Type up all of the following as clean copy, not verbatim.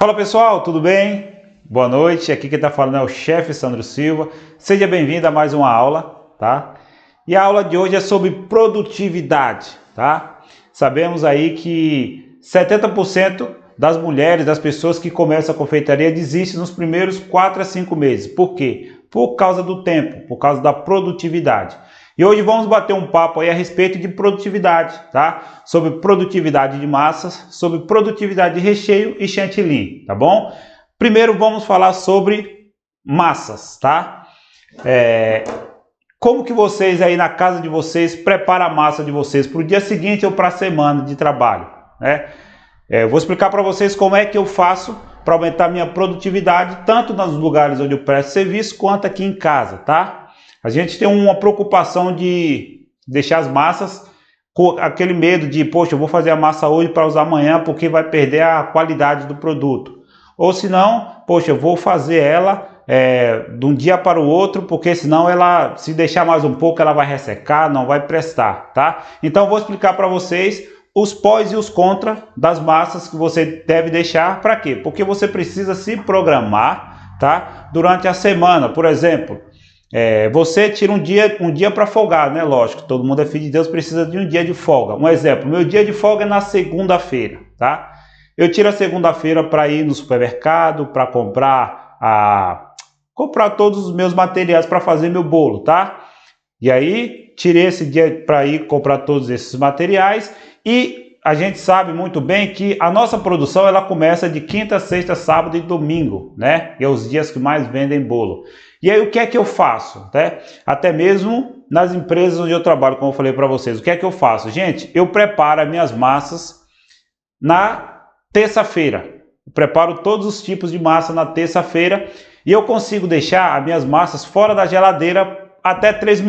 Fala pessoal, tudo bem? Boa noite, aqui quem está falando é o chefe Sandro Silva. Seja bem-vindo a mais uma aula, tá? E a aula de hoje é sobre produtividade, tá? Sabemos aí que 70% das mulheres, das pessoas que começam a confeitaria desistem nos primeiros 4 a 5 meses. Por quê? Por causa do tempo, por causa da produtividade. E hoje vamos bater um papo aí a respeito de produtividade, tá? Sobre produtividade de massas, sobre produtividade de recheio e chantilly, tá bom? Primeiro vamos falar sobre massas, tá? Como que vocês aí na casa de vocês preparam a massa de vocês para o dia seguinte ou para a semana de trabalho, né? Vou explicar para vocês como é que eu faço para aumentar minha produtividade, tanto nos lugares onde eu presto serviço, quanto aqui em casa, tá? A gente tem uma preocupação de deixar as massas com aquele medo de, poxa, eu vou fazer a massa hoje para usar amanhã porque vai perder a qualidade do produto. Ou se não, poxa, eu vou fazer ela de um dia para o outro, porque senão ela, se deixar mais um pouco, ela vai ressecar, não vai prestar, tá? Então eu vou explicar para vocês os pós e os contras das massas que você deve deixar. Para quê? Porque você precisa se programar, tá? Durante a semana, por exemplo, você tira um dia para folgar, né? Lógico, todo mundo é filho de Deus, precisa de um dia de folga. Um exemplo, meu dia de folga é na segunda-feira, tá? Eu tiro a segunda-feira para ir no supermercado, para comprar todos os meus materiais para fazer meu bolo, tá? E aí, tirei esse dia para ir comprar todos esses materiais e a gente sabe muito bem que a nossa produção ela começa de quinta, sexta, sábado e domingo, né? Que é os dias que mais vendem bolo. E aí o que é que eu faço, né? Até mesmo nas empresas onde eu trabalho, como eu falei para vocês, o que é que eu faço? Gente, eu preparo as minhas massas na terça-feira. Preparo todos os tipos de massa na terça-feira e eu consigo deixar as minhas massas fora da geladeira até 3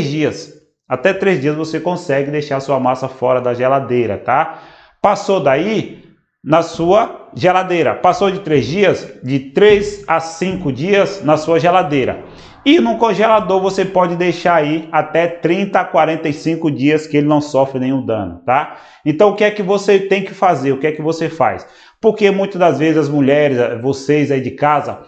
dias. Até 3 dias você consegue deixar a sua massa fora da geladeira, tá? Passou daí, na sua geladeira. Passou de 3 dias, de 3 a 5 dias na sua geladeira. E no congelador você pode deixar aí até 30 a 45 dias que ele não sofre nenhum dano, tá? Então o que é que você tem que fazer? O que é que você faz? Porque muitas das vezes as mulheres, vocês aí de casa,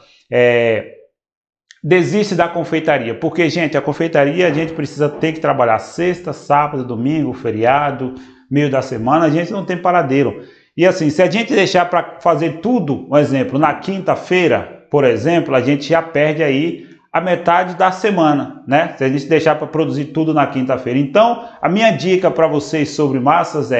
desiste da confeitaria, porque, gente, a confeitaria a gente precisa ter que trabalhar sexta, sábado, domingo, feriado, meio da semana, a gente não tem paradeiro. E assim, se a gente deixar para fazer tudo, um exemplo, na quinta-feira, por exemplo, a gente já perde aí a metade da semana, né? Se a gente deixar para produzir tudo na quinta-feira. Então, a minha dica para vocês sobre massas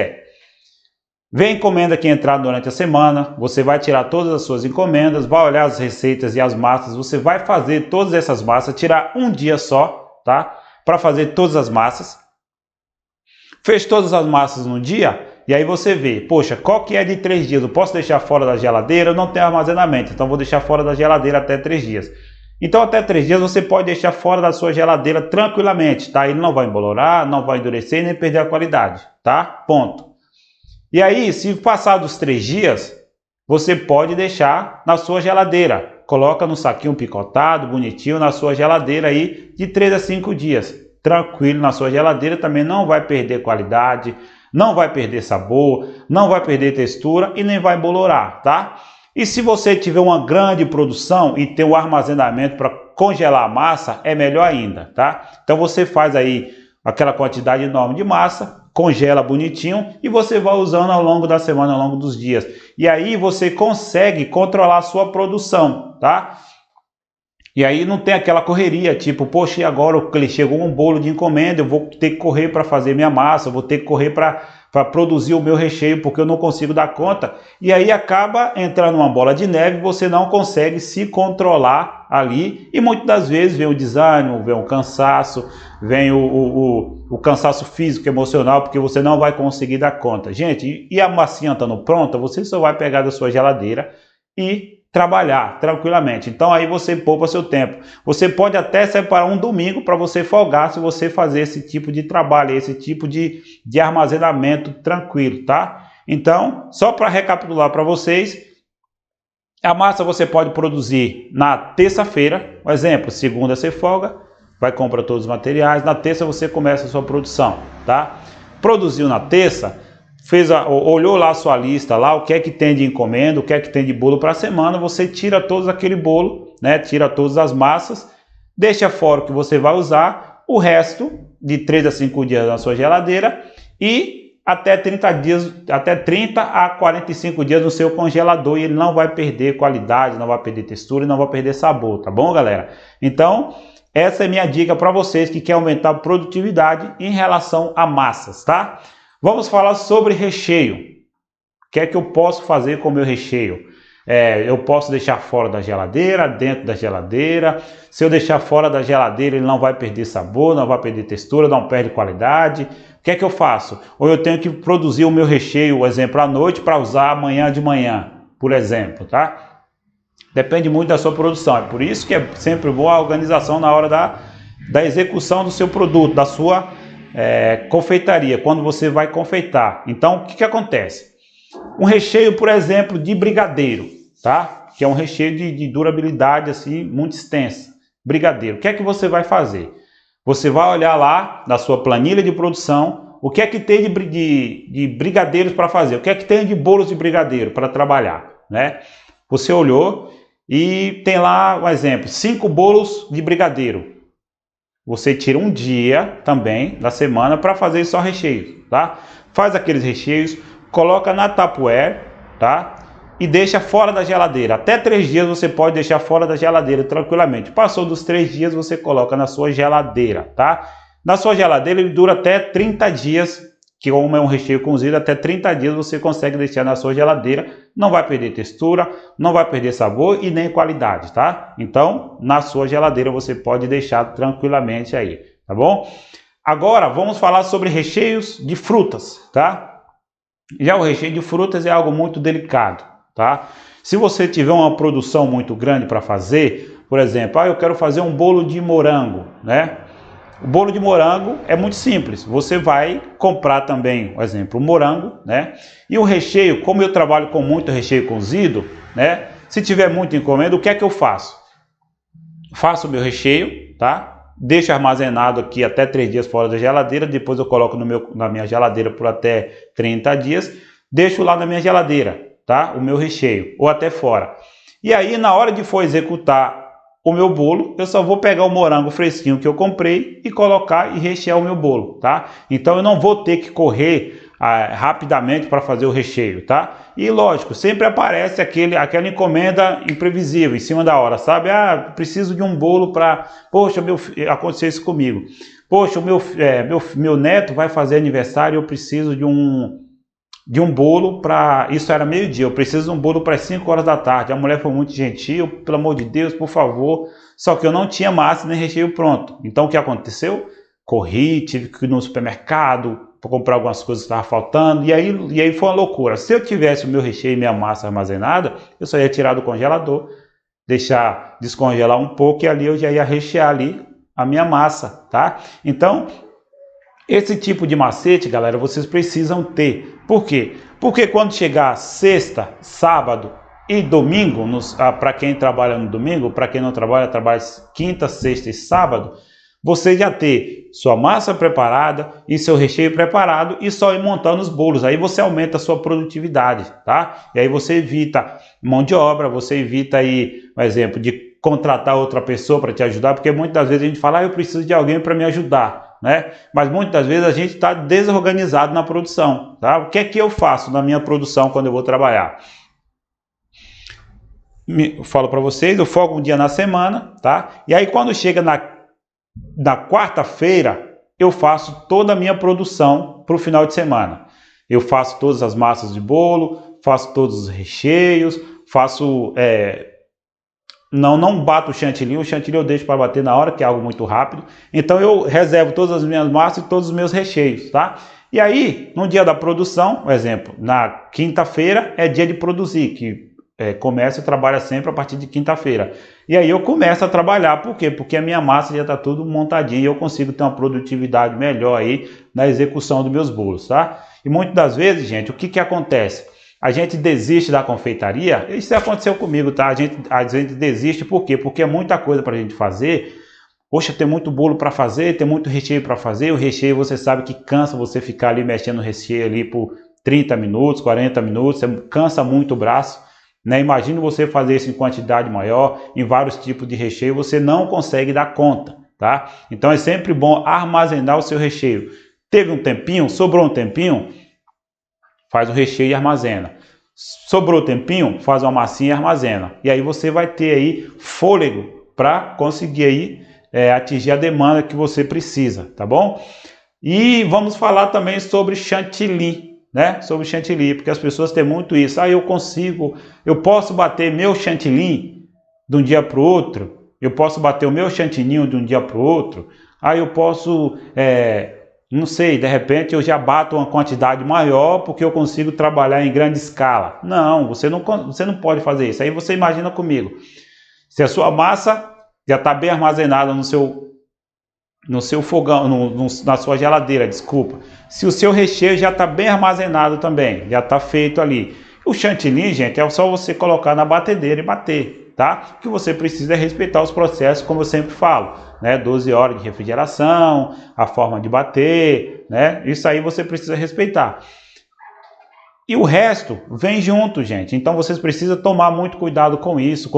vem encomenda que entrar durante a semana, você vai tirar todas as suas encomendas, vai olhar as receitas e as massas, você vai fazer todas essas massas, tirar um dia só, tá? Para fazer todas as massas. Fez todas as massas no dia, e aí você vê, poxa, qual que é de 3 dias? Eu posso deixar fora da geladeira? Eu não tenho armazenamento, então vou deixar fora da geladeira até 3 dias. Então até 3 dias você pode deixar fora da sua geladeira tranquilamente, tá? Ele não vai embolorar, não vai endurecer e nem perder a qualidade, tá? Ponto. E aí, se passar dos 3 dias, você pode deixar na sua geladeira. Coloca no saquinho picotado, bonitinho, na sua geladeira aí de 3 a 5 dias. Tranquilo na sua geladeira, também não vai perder qualidade, não vai perder sabor, não vai perder textura e nem vai embolorar, tá? E se você tiver uma grande produção e ter um armazenamento para congelar a massa, é melhor ainda, tá? Então você faz aí aquela quantidade enorme de massa, congela bonitinho e você vai usando ao longo da semana, ao longo dos dias. E aí você consegue controlar a sua produção, tá? E aí não tem aquela correria, tipo, poxa, e agora chegou um bolo de encomenda, eu vou ter que correr para fazer minha massa, eu vou ter que correr para produzir o meu recheio porque eu não consigo dar conta. E aí acaba entrando uma bola de neve, você não consegue se controlar ali e muitas das vezes vem o desânimo, vem o cansaço, vem o cansaço físico, emocional, porque você não vai conseguir dar conta. Gente, e a massinha estando pronta, você só vai pegar da sua geladeira e trabalhar tranquilamente. Então aí você poupa seu tempo. Você pode até separar um domingo para você folgar se você fazer esse tipo de trabalho, esse tipo de armazenamento tranquilo, tá? Então, só para recapitular para vocês, a massa você pode produzir na terça-feira, por exemplo, segunda você folga, vai comprar todos os materiais, na terça você começa a sua produção, tá? Produziu na terça, olhou lá a sua lista, lá o que é que tem de encomenda, o que é que tem de bolo para a semana, você tira todos aquele bolo, né? Tira todas as massas, deixa fora o que você vai usar, o resto de 3 a 5 dias na sua geladeira e até 30 a 45 dias no seu congelador, e ele não vai perder qualidade, não vai perder textura e não vai perder sabor, tá bom, galera? Então, essa é minha dica para vocês que querem aumentar a produtividade em relação a massas, tá? Vamos falar sobre recheio. O que é que eu posso fazer com o meu recheio? Eu posso deixar fora da geladeira, dentro da geladeira. Se eu deixar fora da geladeira, ele não vai perder sabor, não vai perder textura, não perde qualidade. O que é que eu faço? Ou eu tenho que produzir o meu recheio, por exemplo, à noite para usar amanhã de manhã, por exemplo, tá? Depende muito da sua produção. É por isso que é sempre boa a organização na hora da execução do seu produto, da sua confeitaria, quando você vai confeitar. Então, o que acontece? Um recheio, por exemplo, de brigadeiro, tá? Que é um recheio de durabilidade assim muito extensa. Brigadeiro. O que é que você vai fazer? Você vai olhar lá na sua planilha de produção o que é que tem de brigadeiros para fazer, o que é que tem de bolos de brigadeiro para trabalhar, né? Você olhou e tem lá, um exemplo, 5 bolos de brigadeiro. Você tira um dia também da semana para fazer só recheios, tá? Faz aqueles recheios, coloca na Tupperware, tá? E deixa fora da geladeira. Até 3 dias você pode deixar fora da geladeira tranquilamente. Passou dos 3 dias, você coloca na sua geladeira, tá? Na sua geladeira ele dura até 30 dias, que como é um recheio cozido, até 30 dias você consegue deixar na sua geladeira. Não vai perder textura, não vai perder sabor e nem qualidade, tá? Então, na sua geladeira você pode deixar tranquilamente aí, tá bom? Agora, vamos falar sobre recheios de frutas, tá? Já o recheio de frutas é algo muito delicado, tá? Se você tiver uma produção muito grande para fazer, por exemplo, eu quero fazer um bolo de morango, né? O bolo de morango é muito simples. Você vai comprar também, por exemplo, o morango, né? E o recheio, como eu trabalho com muito recheio cozido, né? Se tiver muito encomenda, o que é que eu faço? Faço o meu recheio, tá? Deixo armazenado aqui até 3 dias fora da geladeira, depois eu coloco na minha geladeira por até 30 dias, deixo lá na minha geladeira, tá? O meu recheio, ou até fora. E aí, na hora de for executar o meu bolo, eu só vou pegar o morango fresquinho que eu comprei e colocar e rechear o meu bolo, tá? Então eu não vou ter que correr rapidamente para fazer o recheio, tá? E lógico, sempre aparece aquela encomenda imprevisível em cima da hora, sabe? Preciso de um bolo para... Poxa, aconteceu isso comigo. Poxa, meu neto vai fazer aniversário, eu preciso de um bolo para... Isso era meio-dia, eu preciso de um bolo para as 5 horas da tarde. A mulher foi muito gentil, pelo amor de Deus, por favor. Só que eu não tinha massa nem recheio pronto. Então o que aconteceu? Corri, tive que ir no supermercado para comprar algumas coisas que estavam faltando, e aí foi uma loucura. Se eu tivesse o meu recheio e minha massa armazenada, eu só ia tirar do congelador, deixar descongelar um pouco, e ali eu já ia rechear ali a minha massa, tá? Então, esse tipo de macete, galera, vocês precisam ter. Por quê? Porque quando chegar sexta, sábado e domingo, para quem trabalha no domingo, para quem não trabalha quinta, sexta e sábado, você já ter sua massa preparada e seu recheio preparado e só ir montando os bolos. Aí você aumenta a sua produtividade, tá? E aí você evita mão de obra, você evita aí, por exemplo, de contratar outra pessoa para te ajudar, porque muitas vezes a gente fala, eu preciso de alguém para me ajudar, né? Mas muitas vezes a gente está desorganizado na produção, tá? O que é que eu faço na minha produção quando eu vou trabalhar? Eu falo para vocês, eu folgo um dia na semana, tá? E aí quando chega na quarta-feira, eu faço toda a minha produção para o final de semana. Eu faço todas as massas de bolo, faço todos os recheios, faço... Não bato o chantilly eu deixo para bater na hora, que é algo muito rápido. Então eu reservo todas as minhas massas e todos os meus recheios, tá? E aí, no dia da produção, por exemplo, na quinta-feira é dia de produzir, que começa e trabalha sempre a partir de quinta-feira. E aí eu começo a trabalhar, por quê? Porque a minha massa já está tudo montadinha e eu consigo ter uma produtividade melhor aí na execução dos meus bolos, tá? E muitas das vezes, gente, o que acontece? A gente desiste da confeitaria, isso aconteceu comigo, tá? A gente desiste, por quê? Porque é muita coisa para a gente fazer. Poxa, tem muito bolo para fazer, tem muito recheio para fazer. O recheio você sabe que cansa você ficar ali mexendo no recheio ali por 30 minutos, 40 minutos, você cansa muito o braço, né? Imagina você fazer isso em quantidade maior, em vários tipos de recheio, você não consegue dar conta, tá? Então é sempre bom armazenar o seu recheio. Teve um tempinho, sobrou um tempinho, faz o recheio e armazena. Sobrou tempinho, faz uma massinha e armazena. E aí você vai ter aí fôlego para conseguir aí atingir a demanda que você precisa, tá bom? E vamos falar também sobre chantilly, né? Sobre chantilly, porque as pessoas têm muito isso. Eu posso bater meu chantilly de um dia para o outro. Eu posso bater o meu chantininho de um dia para o outro. Aí eu posso, não sei, de repente eu já bato uma quantidade maior porque eu consigo trabalhar em grande escala. Não, você não pode fazer isso. Aí você imagina comigo, se a sua massa já está bem armazenada no seu fogão, na sua geladeira, desculpa. Se o seu recheio já está bem armazenado também, já está feito ali. O chantilly, gente, é só você colocar na batedeira e bater, tá? O que você precisa é respeitar os processos, como eu sempre falo, né? 12 horas de refrigeração, a forma de bater, né? Isso aí você precisa respeitar. E o resto vem junto, gente. Então vocês precisam tomar muito cuidado com isso,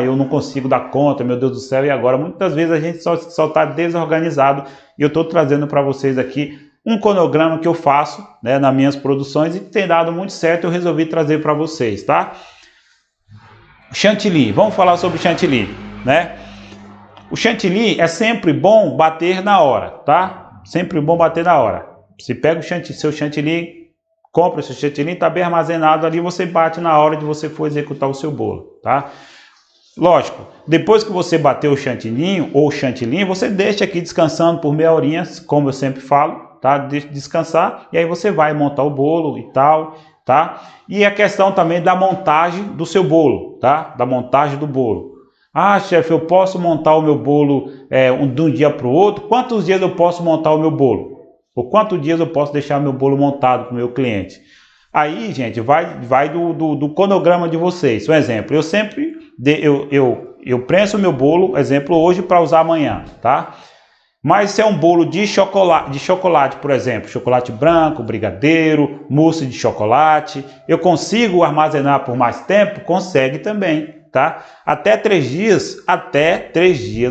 eu não consigo dar conta, meu Deus do céu, e agora? Muitas vezes a gente só está desorganizado e eu estou trazendo para vocês aqui um cronograma que eu faço, né, nas minhas produções e que tem dado muito certo, eu resolvi trazer para vocês, tá? Chantilly, vamos falar sobre chantilly, né? O chantilly é sempre bom bater na hora, tá? Sempre bom bater na hora. Você pega seu chantilly, compra o seu chantilly, está bem armazenado ali, você bate na hora de você for executar o seu bolo, tá? Lógico, depois que você bater o chantilly ou o chantilly, você deixa aqui descansando por meia horinha, como eu sempre falo, tá? Deixa descansar e aí você vai montar o bolo e tal, tá? E a questão também da montagem do seu bolo, tá? Da montagem do bolo. Ah, chefe, eu posso montar o meu bolo de um dia para o outro? Quantos dias eu posso montar o meu bolo? Ou quantos dias eu posso deixar meu bolo montado para o meu cliente? Aí, gente, vai do cronograma de vocês. Um exemplo, eu prenso o meu bolo, exemplo, hoje para usar amanhã, tá? Mas se é um bolo de chocolate, por exemplo, chocolate branco, brigadeiro, mousse de chocolate, eu consigo armazenar por mais tempo? Consegue também, tá? Até 3 dias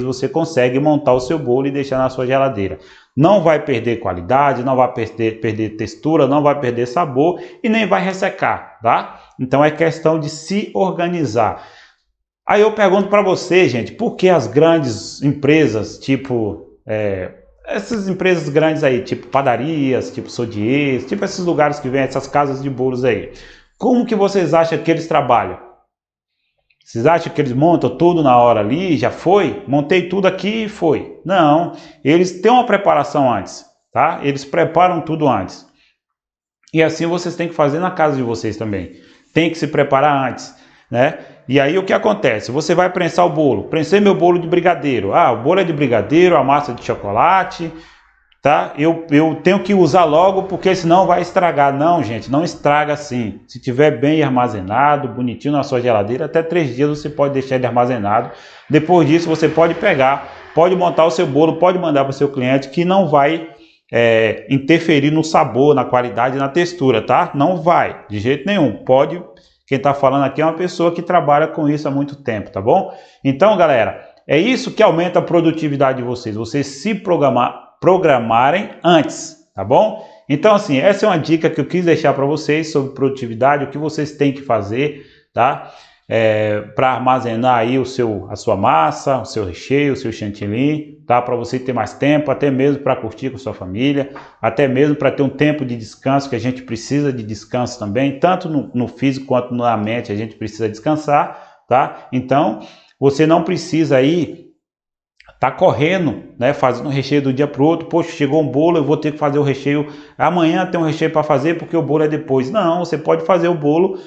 você consegue montar o seu bolo e deixar na sua geladeira. Não vai perder qualidade, não vai perder textura, não vai perder sabor e nem vai ressecar, tá? Então é questão de se organizar. Aí eu pergunto para você, gente, por que as grandes empresas, tipo, essas empresas grandes aí, tipo padarias, tipo Sodiers, tipo esses lugares que vêm, essas casas de bolos aí, como que vocês acham que eles trabalham? Vocês acham que eles montam tudo na hora ali, já foi? Montei tudo aqui e foi. Não, eles têm uma preparação antes, tá? Eles preparam tudo antes. E assim vocês têm que fazer na casa de vocês também. Tem que se preparar antes, né? E aí o que acontece? Você vai prensar o bolo. Prensei meu bolo de brigadeiro. Ah, o bolo é de brigadeiro, a massa de chocolate, tá? Eu tenho que usar logo porque senão vai estragar. Não, gente, não estraga assim. Se tiver bem armazenado, bonitinho na sua geladeira, até 3 dias você pode deixar ele armazenado. Depois disso você pode pegar, pode montar o seu bolo, pode mandar para o seu cliente que não vai interferir no sabor, na qualidade e na textura, tá? Não vai, de jeito nenhum. Pode, quem está falando aqui é uma pessoa que trabalha com isso há muito tempo, tá bom? Então, galera, é isso que aumenta a produtividade de vocês. Vocês se programarem antes, tá bom? Então, assim, essa é uma dica que eu quis deixar para vocês sobre produtividade, o que vocês têm que fazer, tá? Para armazenar aí a sua massa, o seu recheio, o seu chantilly, tá? Para você ter mais tempo, até mesmo para curtir com sua família, até mesmo para ter um tempo de descanso, que a gente precisa de descanso também, tanto no físico quanto na mente, a gente precisa descansar, tá? Então, você não precisa aí tá correndo, né, fazendo o recheio do dia para o outro. Poxa, chegou um bolo, eu vou ter que fazer o recheio amanhã, tem um recheio para fazer porque o bolo é depois. Não, você pode fazer o bolo,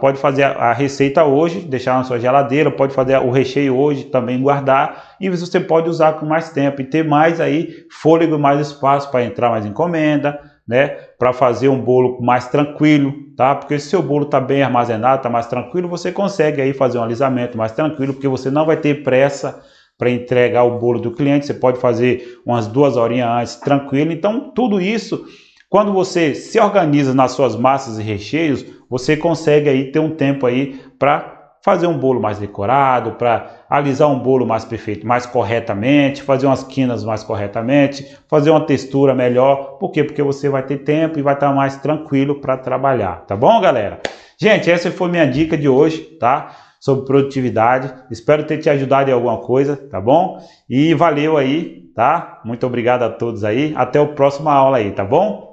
pode fazer a receita hoje, deixar na sua geladeira, pode fazer o recheio hoje, também guardar, e você pode usar com mais tempo e ter mais aí fôlego, mais espaço para entrar mais encomenda, né, para fazer um bolo mais tranquilo, tá? Porque se seu bolo está bem armazenado, está mais tranquilo, você consegue aí fazer um alisamento mais tranquilo, porque você não vai ter pressa para entregar o bolo do cliente. Você pode fazer umas 2 horinhas antes, tranquilo. Então, tudo isso Quando você se organiza nas suas massas e recheios, você consegue aí ter um tempo aí para fazer um bolo mais decorado, para alisar um bolo mais perfeito, mais corretamente, fazer umas quinas mais corretamente, fazer uma textura melhor. Por quê? Porque você vai ter tempo e vai estar mais tranquilo para trabalhar, tá bom, galera? Gente, essa foi minha dica de hoje, tá? Sobre produtividade. Espero ter te ajudado em alguma coisa, tá bom? E valeu aí, tá? Muito obrigado a todos aí. Até a próxima aula aí, tá bom?